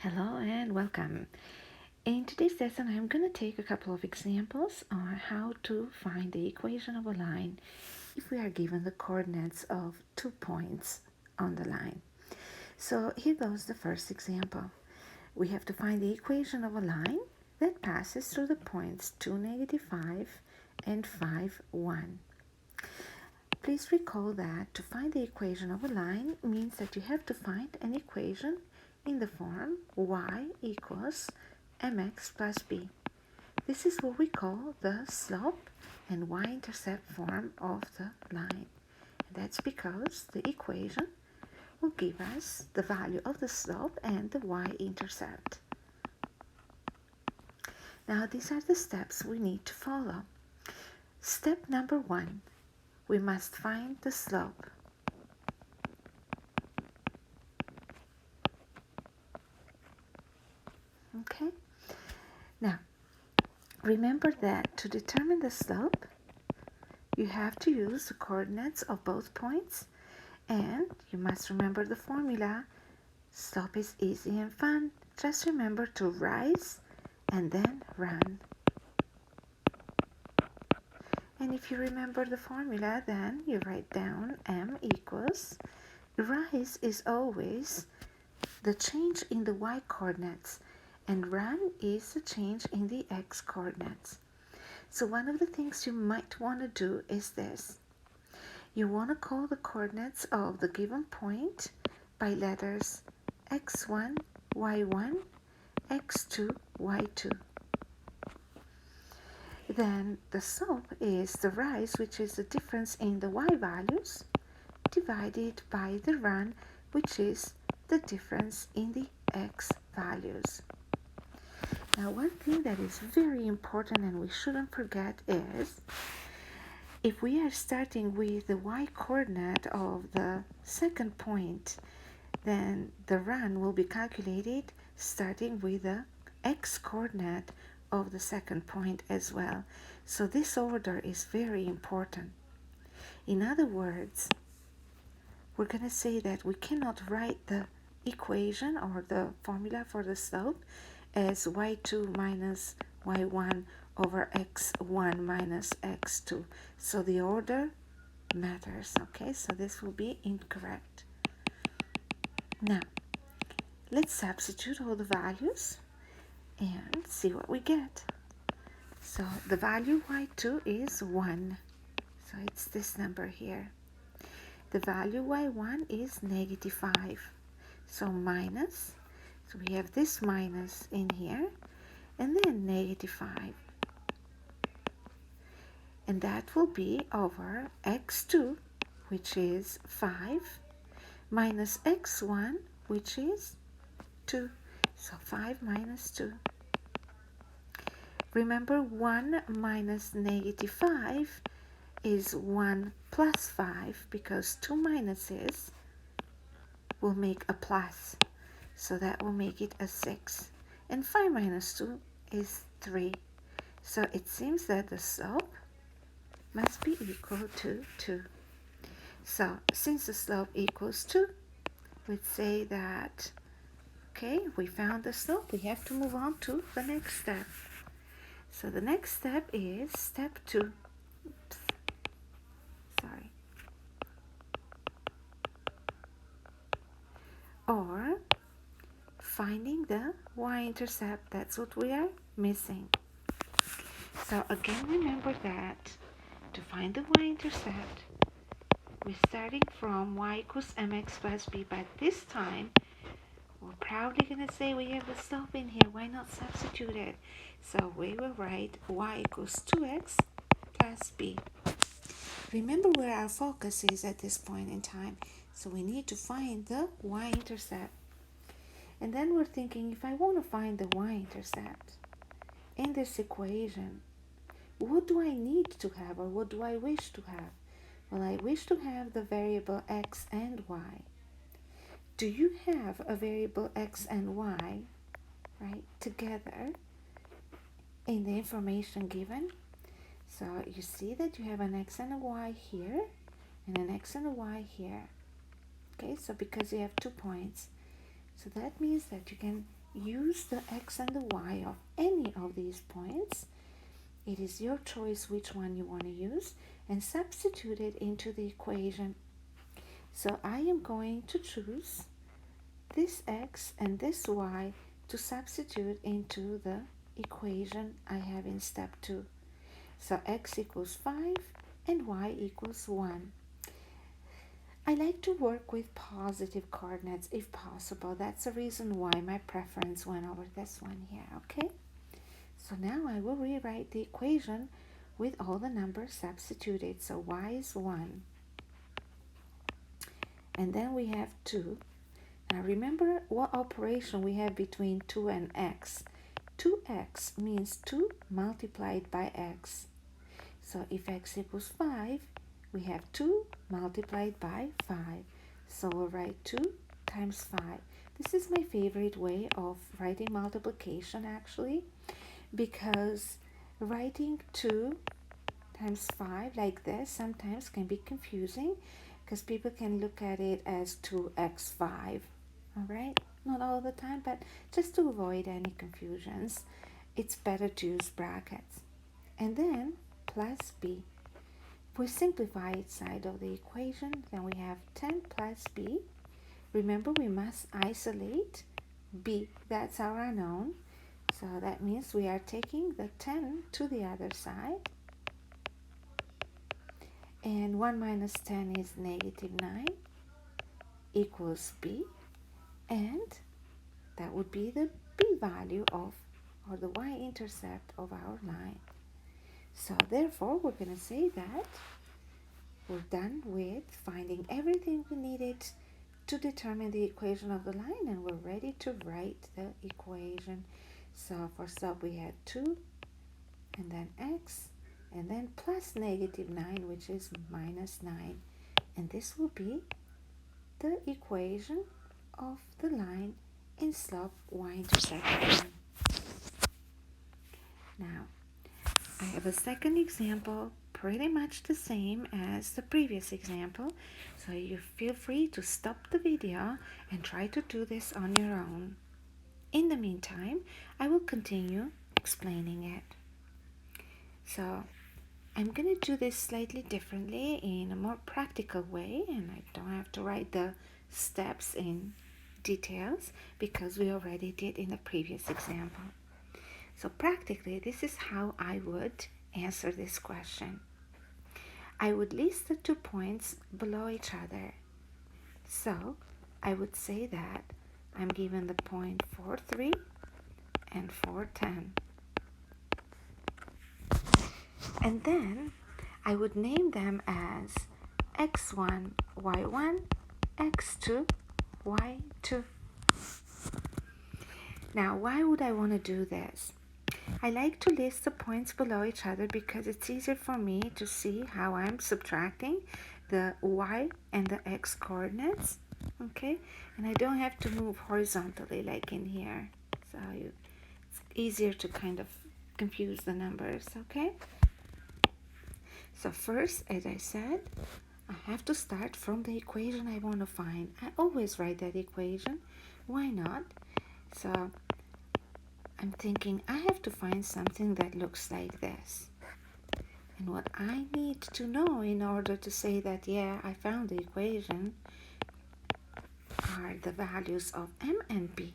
Hello and welcome. In today's lesson, I'm going to take a couple of examples on how to find the equation of a line if we are given the coordinates of 2 points on the line. So here goes the first example. We have to find the equation of a line that passes through the points 2, -5 and 5, 1. Please recall that to find the equation of a line means that you have to find an equation in the form y equals mx plus b. This is what we call the slope and y-intercept form of the line. And that's because the equation will give us the value of the slope and the y-intercept. Now these are the steps we need to follow. Step number 1, we must find the slope. Okay? Now, remember that to determine the slope, you have to use the coordinates of both points, and you must remember the formula. Slope is easy and fun. Just remember to rise and then run. And if you remember the formula, then you write down m equals, rise is always the change in the y coordinates, and run is the change in the x coordinates. So one of the things you might want to do is this. You want to call the coordinates of the given point by letters x1, y1, x2, y2. Then the slope is the rise, which is the difference in the y values, divided by the run, which is the difference in the x values. Now, one thing that is very important and we shouldn't forget is, if we are starting with the y coordinate of the second point, then the run will be calculated starting with the x coordinate of the second point as well. So this order is very important. In other words, we're going to say that we cannot write the equation or the formula for the slope as y2 minus y1 over x1 minus x2. So the order matters, okay? So this will be incorrect. Now, let's substitute all the values and see what we get. So the value y2 is 1. So it's this number here. The value y1 is -5. So minus. So we have this minus in here, and then -5. And that will be over x2, which is 5, minus x1, which is 2. So 5 minus 2. Remember, 1 minus -5 is 1 plus 5, because 2 minuses will make a plus. So that will make it a 6. And 5 minus 2 is 3. So it seems that the slope must be equal to 2. So since the slope equals 2, we'd say that, okay, we found the slope. We have to move on to the next step. So the next step is step 2. Oops. Sorry. Or finding the y-intercept. That's what we are missing. So again, remember that to find the y-intercept, we're starting from y equals mx plus b, but this time we're probably going to say we have the slope in here. Why not substitute it? So we will write y equals 2x plus b. Remember where our focus is at this point in time. So we need to find the y-intercept. And then we're thinking, if I want to find the y-intercept in this equation, what do I need to have, or what do I wish to have? Well, I wish to have the variable x and y. Do you have a variable x and y, right, together in the information given? So you see that you have an x and a y here, and an x and a y here. Okay, so because you have 2 points, so that means that you can use the x and the y of any of these points. It is your choice which one you want to use, and substitute it into the equation. So I am going to choose this x and this y to substitute into the equation I have in step 2. So x equals 5 and y equals 1. I like to work with positive coordinates if possible. That's the reason why my preference went over this one here, okay? So now I will rewrite the equation with all the numbers substituted. So y is 1. And then we have 2. Now remember what operation we have between 2 and x. 2x means 2 multiplied by x. So if x equals 5, we have 2 multiplied by 5. So we'll write 2 times 5. This is my favorite way of writing multiplication actually, because writing 2 times 5 like this sometimes can be confusing, because people can look at it as 2x5. Alright? Not all the time, but just to avoid any confusions, it's better to use brackets. And then plus b. If we simplify each side of the equation, then we have 10 plus b. Remember, we must isolate b. That's our unknown. So that means we are taking the 10 to the other side. And 1 minus 10 is negative 9 equals b. And that would be the b value of, or the y-intercept of our line. So therefore, we're going to say that we're done with finding everything we needed to determine the equation of the line, and we're ready to write the equation. So first up we had 2, and then x, and then plus negative 9, which is minus 9. And this will be the equation of the line in slope y-intercept. Now, I have a second example, pretty much the same as the previous example, so you feel free to stop the video and try to do this on your own. In the meantime, I will continue explaining it. So, I'm going to do this slightly differently in a more practical way, and I don't have to write the steps in details because we already did in the previous example. So practically, this is how I would answer this question. I would list the 2 points below each other. So I would say that I'm given the point 4, 3 and 4, 10. And then I would name them as x1, y1, x2, y2. Now, why would I want to do this? I like to list the points below each other because it's easier for me to see how I'm subtracting the y and the x coordinates, okay? And I don't have to move horizontally like in here. So it's easier to kind of confuse the numbers, okay? So first, as I said, I have to start from the equation I want to find. I always write that equation. Why not? So I'm thinking I have to find something that looks like this. And what I need to know in order to say that, yeah, I found the equation, are the values of m and b.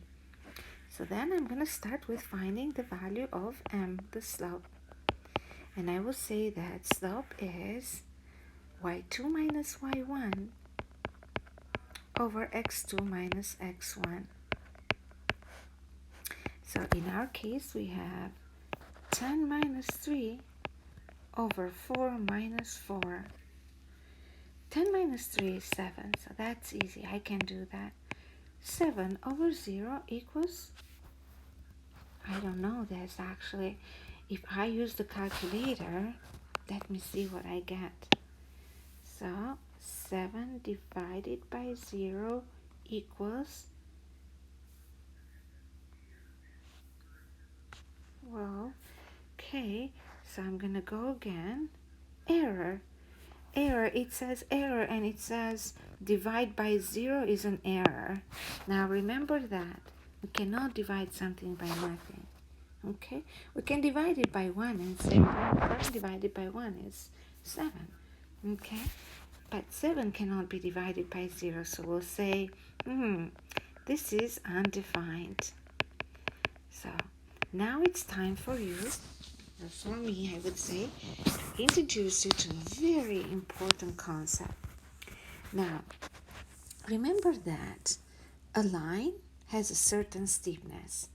So then I'm going to start with finding the value of m, the slope. And I will say that slope is y2 minus y1 over x2 minus x1. So in our case, we have 10 minus 3 over 4 minus 4. 10 minus 3 is 7, so that's easy. I can do that. 7 over 0 equals, I don't know this actually. If I use the calculator, let me see what I get. So 7 divided by 0 equals, well, okay, so I'm gonna go again. Error, it says error, and it says divide by 0 is an error. Now remember that We cannot divide something by nothing. Okay? We can divide it by 1 and say 1 divided by 1 is 7. Okay? But 7 cannot be divided by 0, so we'll say, this is undefined. So now it's time for you, or for me, I would say, introduce you to a very important concept. Now, remember that a line has a certain steepness,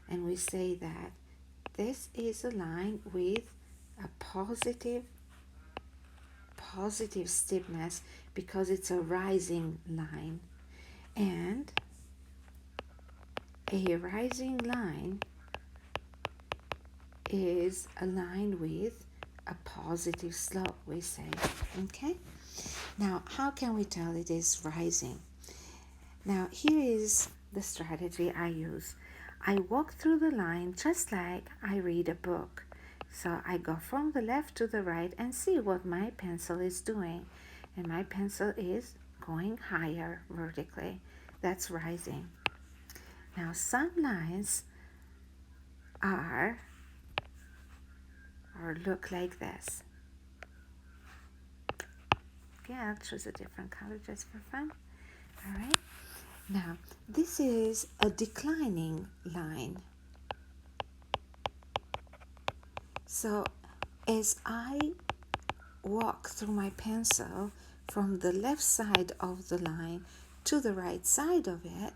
and we say that this is a line with a positive steepness because it's a rising line, and a rising line is a line with a positive slope, we say. Okay? Now, how can we tell it is rising? Now, here is the strategy I use. I walk through the line just like I read a book. So I go from the left to the right and see what my pencil is doing. And my pencil is going higher vertically. That's rising. Now, some lines are or look like this. Okay, I'll choose a different color just for fun. All right. Now, this is a declining line. So, as I walk through my pencil from the left side of the line to the right side of it,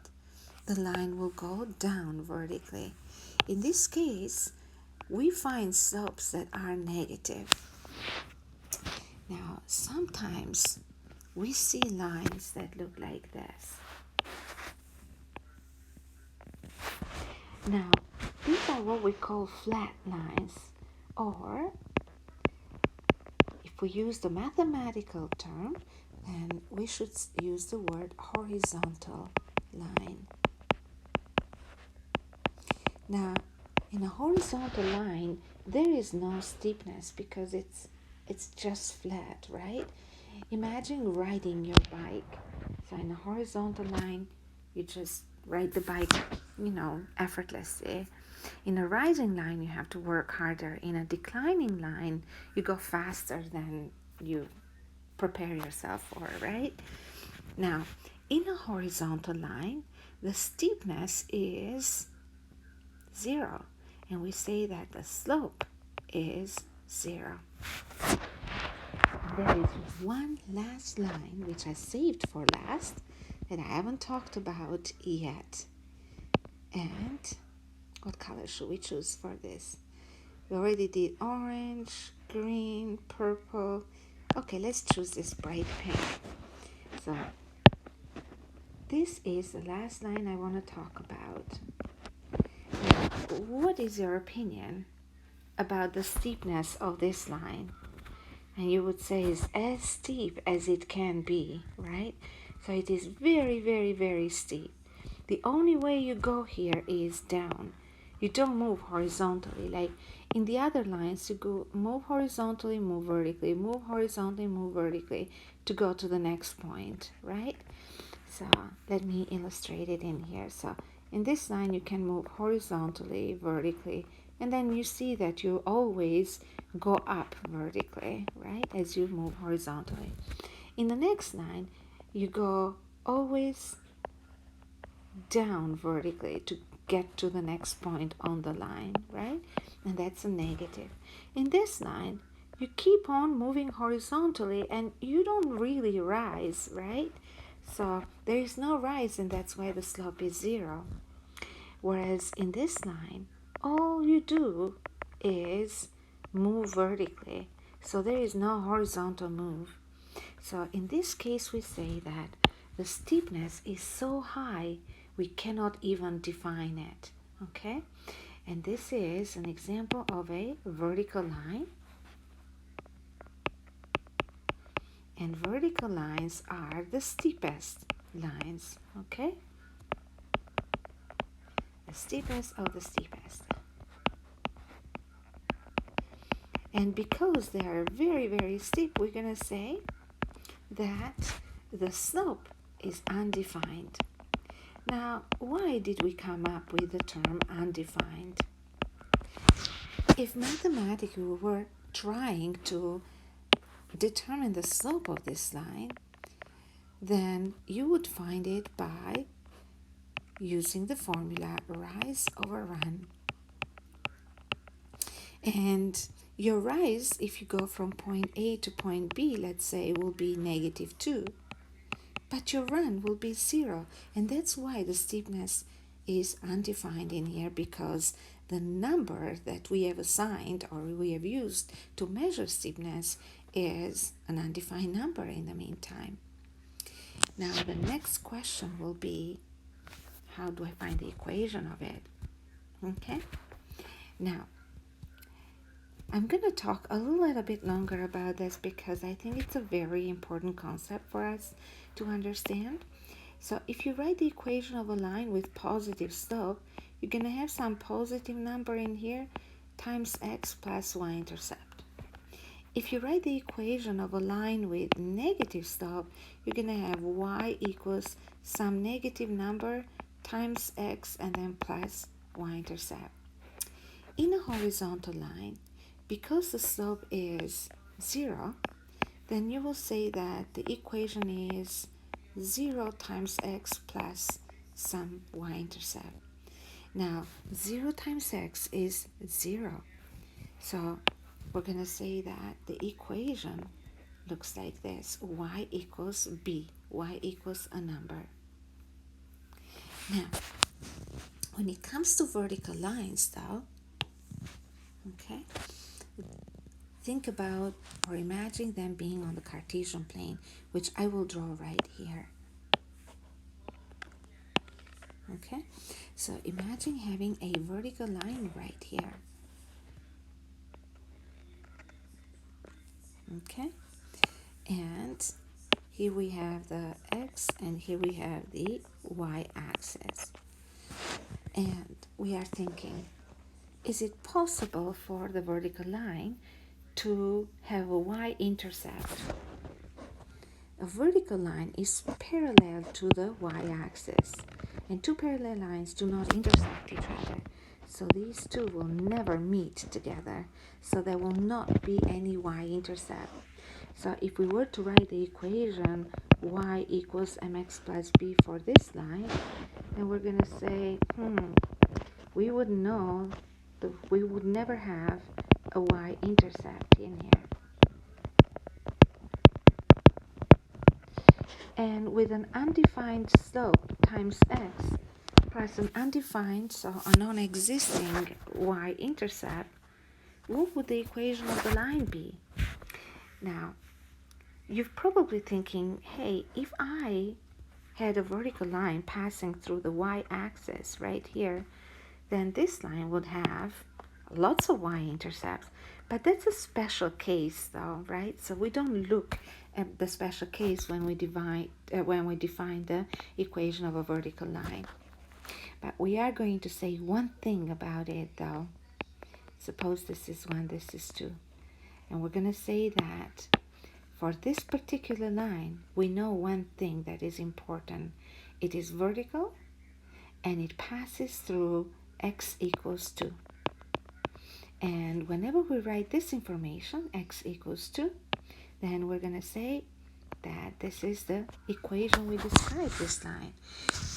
the line will go down vertically. In this case, we find slopes that are negative. Now, sometimes we see lines that look like this. Now, these are what we call flat lines, or if we use the mathematical term, then we should use the word horizontal line. Now, in a horizontal line, there is no steepness because it's just flat, right? Imagine riding your bike. So in a horizontal line, you just ride the bike, effortlessly. In a rising line, you have to work harder. In a declining line, you go faster than you prepare yourself for, right? Now, in a horizontal line, the steepness is 0, and we say that the slope is 0. There is one last line which I saved for last that I haven't talked about yet. And what color should we choose for this? We already did orange, green, purple. Okay, let's choose this bright pink. So this is the last line I want to talk about. Now, what is your opinion about the steepness of this line? And you would say it's as steep as it can be, right? So it is very, very, very steep. The only way you go here is down. You don't move horizontally. Like in the other lines, you go move horizontally, move vertically, move horizontally, move vertically to go to the next point, right? So let me illustrate it in here. So in this line, you can move horizontally, vertically, and then you see that you always go up vertically, right, as you move horizontally. In the next line, you go always down vertically to get to the next point on the line, right? And that's a negative. In this line, you keep on moving horizontally and you don't really rise, right? So there is no rise, and that's why the slope is 0. Whereas in this line, all you do is move vertically. So there is no horizontal move. So in this case, we say that the steepness is so high, we cannot even define it. Okay? And this is an example of a vertical line. And vertical lines are the steepest lines. Okay? The steepest of the steepest. And because they are very, very steep, we're going to say that the slope is undefined. Now, why did we come up with the term undefined? If mathematically we were trying to determine the slope of this line, then you would find it by using the formula rise over run. And your rise, if you go from point A to point B, let's say, will be -2. But your run will be 0. And that's why the steepness is undefined in here, because the number that we have assigned or we have used to measure steepness is an undefined number in the meantime. Now the next question will be, how do I find the equation of it? Okay? Now, I'm going to talk a little bit longer about this because I think it's a very important concept for us to understand. So if you write the equation of a line with positive slope, you're going to have some positive number in here times x plus y-intercept. If you write the equation of a line with negative slope, you're going to have y equals some negative number times x and then plus y-intercept. In a horizontal line, because the slope is 0, then you will say that the equation is 0 times x plus some y-intercept. Now, 0 times x is 0. So we're going to say that the equation looks like this. Y equals b. Y equals a number. Now, when it comes to vertical lines, though, okay, think about or imagine them being on the Cartesian plane, which I will draw right here. Okay, so imagine having a vertical line right here. Okay, and here we have the x and here we have the y-axis. And we are thinking, is it possible for the vertical line to have a y-intercept? A vertical line is parallel to the y-axis, and two parallel lines do not intersect each other. So these two will never meet together, so there will not be any y-intercept. So if we were to write the equation y equals mx plus b for this line, then we're going to say, we would know that we would never have a y-intercept in here. And with an undefined slope times x plus an undefined, so a non-existing y-intercept, what would the equation of the line be? Now, you're probably thinking, hey, if I had a vertical line passing through the y-axis right here, then this line would have lots of y-intercepts. But that's a special case, though, right? So we don't look at the special case when we define the equation of a vertical line. But we are going to say one thing about it, though. Suppose this is 1, this is 2. And we're going to say that for this particular line, we know one thing that is important. It is vertical, and it passes through x equals 2. And whenever we write this information, x equals 2, then we're going to say that this is the equation we describe this line.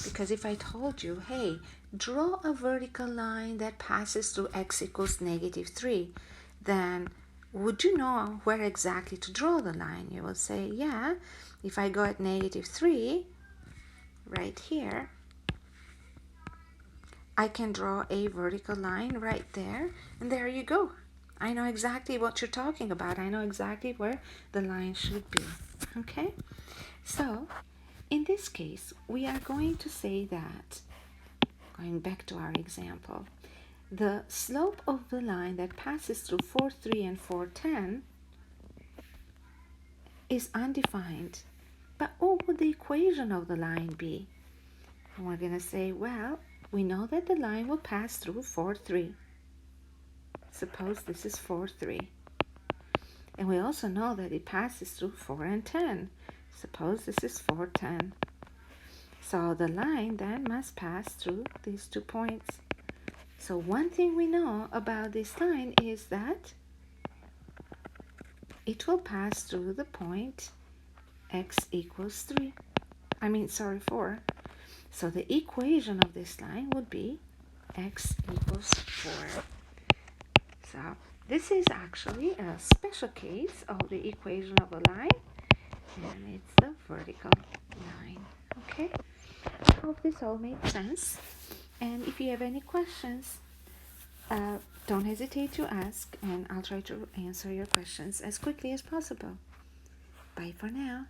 Because if I told you, hey, draw a vertical line that passes through x equals -3, then would you know where exactly to draw the line? You will say, yeah, if I go at -3, right here, I can draw a vertical line right there, and there you go. I know exactly what you're talking about. I know exactly where the line should be. Okay? So, in this case, we are going to say that, going back to our example, the slope of the line that passes through 4, 3, and 4, 10 is undefined. But what would the equation of the line be? And we're going to say, well, we know that the line will pass through 4, 3. Suppose this is 4, 3. And we also know that it passes through 4 and 10. Suppose this is 4, 10. So the line then must pass through these 2 points. So one thing we know about this line is that it will pass through the point x equals 4. So the equation of this line would be x equals 4. So this is actually a special case of the equation of a line, and it's the vertical line. Okay, I hope this all made sense. And if you have any questions, don't hesitate to ask, and I'll try to answer your questions as quickly as possible. Bye for now.